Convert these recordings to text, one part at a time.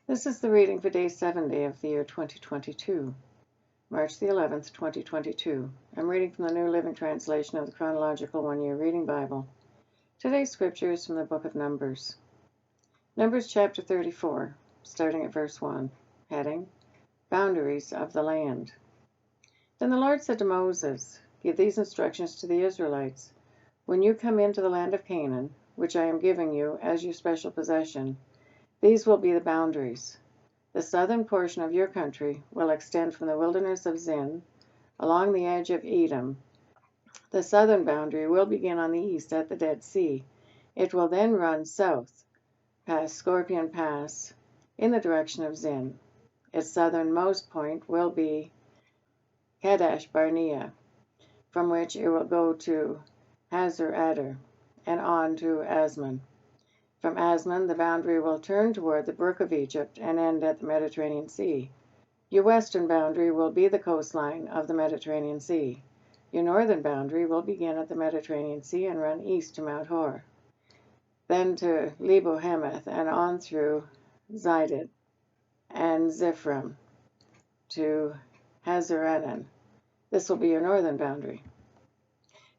This is the reading for day 70 of the year 2022, March the 11th, 2022. I'm reading from the New Living Translation of the Chronological One-Year Reading Bible. Today's scripture is from the book of Numbers. Numbers chapter 34, starting at verse 1, heading, Boundaries of the Land. Then the Lord said to Moses, Give these instructions to the Israelites. When you come into the land of Canaan, which I am giving you as your special possession, these will be the boundaries. The southern portion of your country will extend from the wilderness of Zin along the edge of Edom. The southern boundary will begin on the east at the Dead Sea. It will then run south, past Scorpion Pass, in the direction of Zin. Its southernmost point will be Kadesh Barnea, from which it will go to Hazar Adar and on to Asman. From Asman, the boundary will turn toward the Brook of Egypt and end at the Mediterranean Sea. Your western boundary will be the coastline of the Mediterranean Sea. Your northern boundary will begin at the Mediterranean Sea and run east to Mount Hor, then to Lebo Hamath and on through Zidon and Ziphram to Hazaranan. This will be your northern boundary.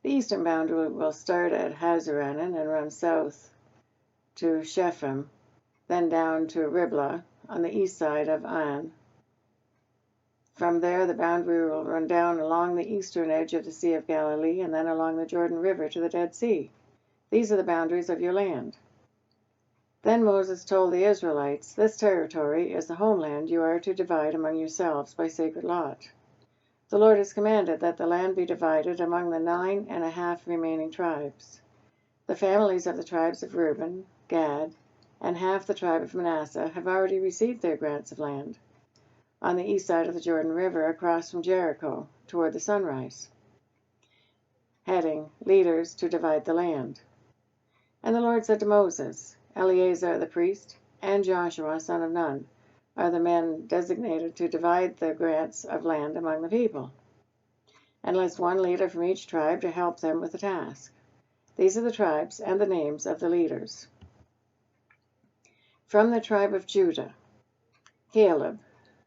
The eastern boundary will start at Hazaranan and run south to Shepham, then down to Riblah on the east side of An. From there, the boundary will run down along the eastern edge of the Sea of Galilee and then along the Jordan River to the Dead Sea. These are the boundaries of your land. Then Moses told the Israelites, This territory is the homeland you are to divide among yourselves by sacred lot. The Lord has commanded that the land be divided among the 9.5 remaining tribes. The families of the tribes of Reuben, Gad, and half the tribe of Manasseh have already received their grants of land on the east side of the Jordan River across from Jericho toward the sunrise. Heading, Leaders to divide the land. And the Lord said to Moses, Eleazar the priest and Joshua son of Nun are the men designated to divide the grants of land among the people, and list one leader from each tribe to help them with the task. These are the tribes and the names of the leaders. From the tribe of Judah, Caleb,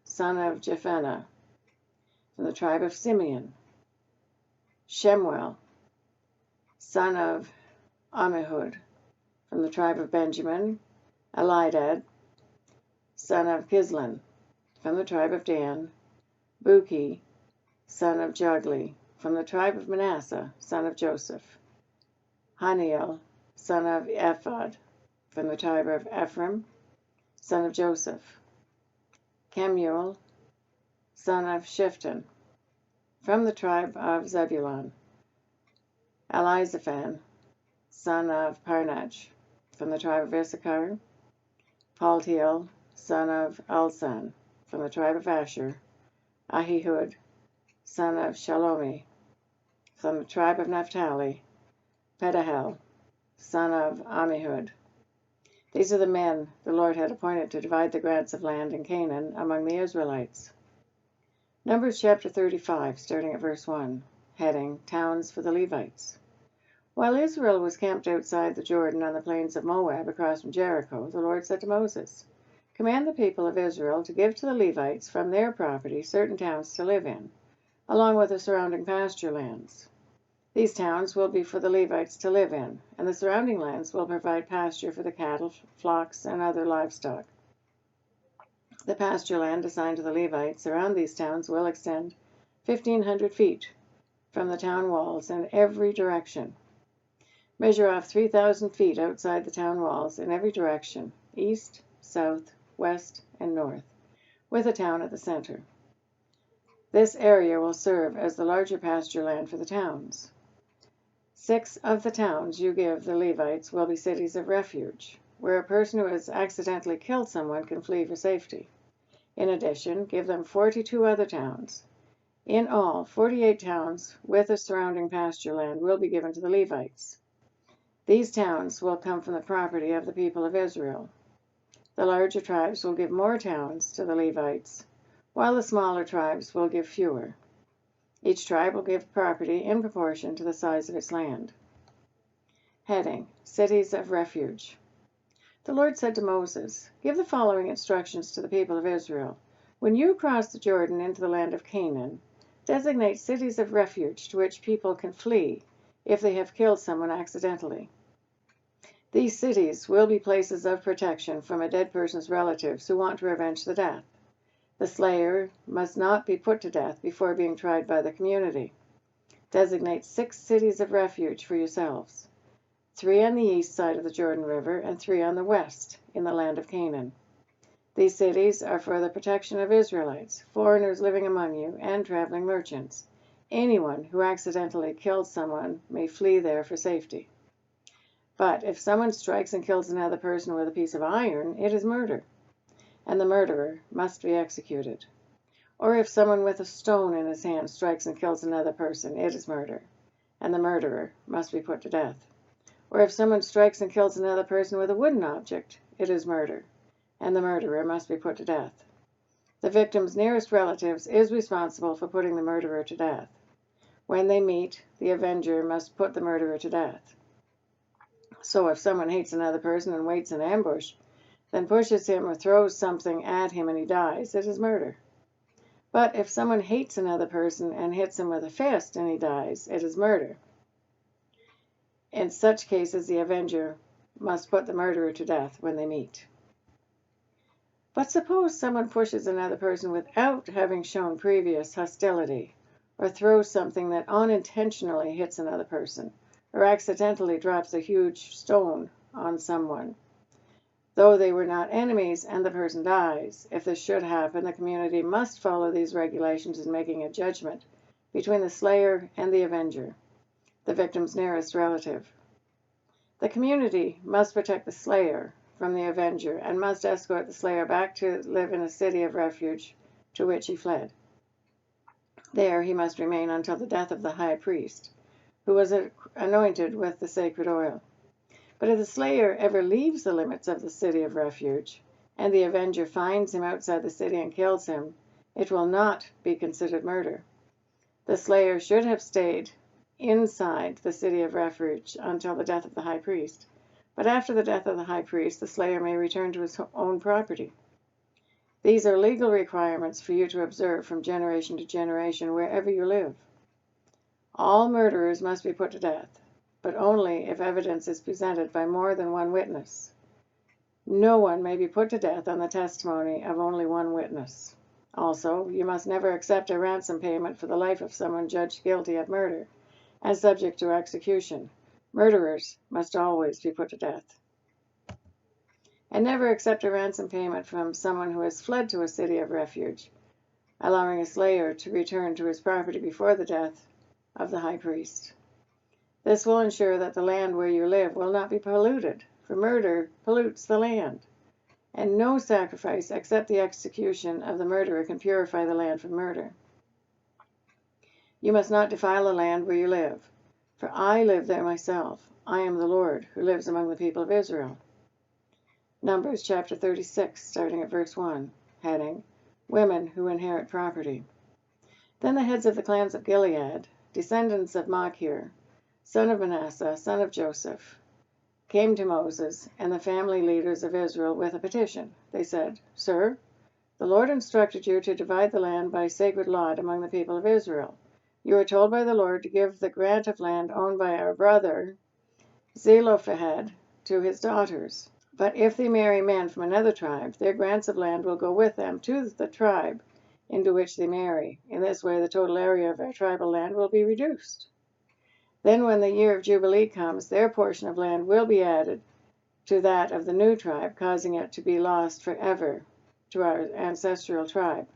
son of Jephunneh. From the tribe of Simeon, Shemuel, son of Ammihud. From the tribe of Benjamin, Elidad, son of Kislon. From the tribe of Dan, Buki, son of Jogli. From the tribe of Manasseh, son of Joseph, Haniel, son of Ephod. From the tribe of Ephraim, son of Joseph, Kemuel, son of Shifton. From the tribe of Zebulun, Elizaphan, son of Parnach. From the tribe of Issachar, Paltiel, son of Elsan. From the tribe of Asher, Ahihud, son of Shalomi. From the tribe of Naphtali, Pedahel, son of Ammihud. These are the men the Lord had appointed to divide the grants of land in Canaan among the Israelites. Numbers chapter 35, starting at verse 1, heading, Towns for the Levites. While Israel was camped outside the Jordan on the plains of Moab across from Jericho, the Lord said to Moses, Command the people of Israel to give to the Levites from their property certain towns to live in, along with the surrounding pasture lands. These towns will be for the Levites to live in, and the surrounding lands will provide pasture for the cattle, flocks, and other livestock. The pasture land assigned to the Levites around these towns will extend 1,500 feet from the town walls in every direction. Measure off 3,000 feet outside the town walls in every direction, east, south, west, and north, with a town at the center. This area will serve as the larger pasture land for the towns. 6 of the towns you give the Levites will be cities of refuge, where a person who has accidentally killed someone can flee for safety. In addition, give them 42 other towns. In all, 48 towns with the surrounding pasture land will be given to the Levites. These towns will come from the property of the people of Israel. The larger tribes will give more towns to the Levites, while the smaller tribes will give fewer. Each tribe will give property in proportion to the size of its land. Heading, Cities of Refuge. The Lord said to Moses, "Give the following instructions to the people of Israel. When you cross the Jordan into the land of Canaan, designate cities of refuge to which people can flee if they have killed someone accidentally. These cities will be places of protection from a dead person's relatives who want to revenge the death. The slayer must not be put to death before being tried by the community. Designate 6 cities of refuge for yourselves, 3 on the east side of the Jordan River and 3 on the west in the land of Canaan. These cities are for the protection of Israelites, foreigners living among you, and traveling merchants. Anyone who accidentally kills someone may flee there for safety. But if someone strikes and kills another person with a piece of iron, it is murder, and the murderer must be executed. Or if someone with a stone in his hand strikes and kills another person, it is murder, and the murderer must be put to death. Or if someone strikes and kills another person with a wooden object, it is murder, and the murderer must be put to death. The victim's nearest relatives is responsible for putting the murderer to death. When they meet, the avenger must put the murderer to death. So if someone hates another person and waits in ambush, then pushes him or throws something at him and he dies, it is murder. But if someone hates another person and hits him with a fist and he dies, it is murder. In such cases, the avenger must put the murderer to death when they meet. But suppose someone pushes another person without having shown previous hostility, or throws something that unintentionally hits another person, or accidentally drops a huge stone on someone. Though they were not enemies and the person dies, if this should happen, the community must follow these regulations in making a judgment between the slayer and the avenger, the victim's nearest relative. The community must protect the slayer from the avenger and must escort the slayer back to live in a city of refuge to which he fled. There he must remain until the death of the high priest, who was anointed with the sacred oil. But if the slayer ever leaves the limits of the city of refuge, and the avenger finds him outside the city and kills him, it will not be considered murder. The slayer should have stayed inside the city of refuge until the death of the high priest. But after the death of the high priest, the slayer may return to his own property. These are legal requirements for you to observe from generation to generation wherever you live. All murderers must be put to death, but only if evidence is presented by more than one witness. No one may be put to death on the testimony of only one witness. Also, you must never accept a ransom payment for the life of someone judged guilty of murder and subject to execution. Murderers must always be put to death. And never accept a ransom payment from someone who has fled to a city of refuge, allowing a slayer to return to his property before the death of the high priest. This will ensure that the land where you live will not be polluted, for murder pollutes the land, and no sacrifice except the execution of the murderer can purify the land from murder. You must not defile the land where you live, for I live there myself. I am the Lord who lives among the people of Israel. Numbers chapter 36, starting at verse 1, heading, Women who inherit property. Then the heads of the clans of Gilead, descendants of Machir, son of Manasseh, son of Joseph, came to Moses and the family leaders of Israel with a petition. They said, Sir, the Lord instructed you to divide the land by sacred lot among the people of Israel. You were told by the Lord to give the grant of land owned by our brother Zelophehad to his daughters. But if they marry men from another tribe, their grants of land will go with them to the tribe into which they marry. In this way, the total area of our tribal land will be reduced. Then when the year of Jubilee comes, their portion of land will be added to that of the new tribe, causing it to be lost forever to our ancestral tribe.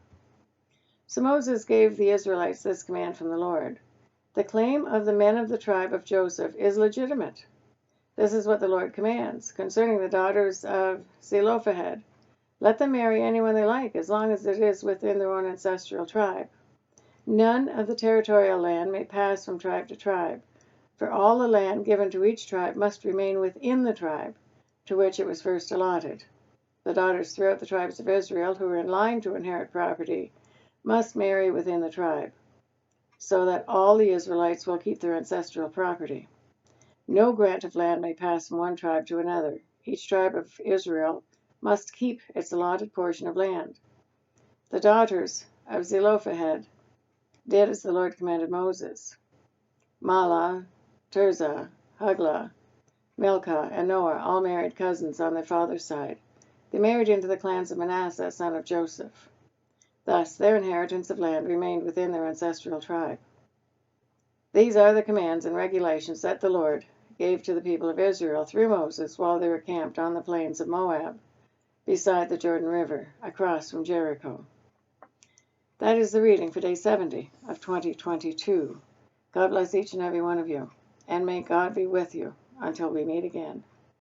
So Moses gave the Israelites this command from the Lord. The claim of the men of the tribe of Joseph is legitimate. This is what the Lord commands concerning the daughters of Zelophehad. Let them marry anyone they like, as long as it is within their own ancestral tribe. None of the territorial land may pass from tribe to tribe, for all the land given to each tribe must remain within the tribe to which it was first allotted. The daughters throughout the tribes of Israel who are in line to inherit property must marry within the tribe, so that all the Israelites will keep their ancestral property. No grant of land may pass from one tribe to another. each tribe of Israel must keep its allotted portion of land. The daughters of Zelophehad did as the Lord commanded Moses. Mahlah, Tirzah, Hoglah, Milcah, and Noah all married cousins on their father's side. They married into the clans of Manasseh, son of Joseph. Thus, their inheritance of land remained within their ancestral tribe. These are the commands and regulations that the Lord gave to the people of Israel through Moses while they were camped on the plains of Moab, beside the Jordan River, across from Jericho. That is the reading for day 70 of 2022. God bless each and every one of you, and may God be with you until we meet again.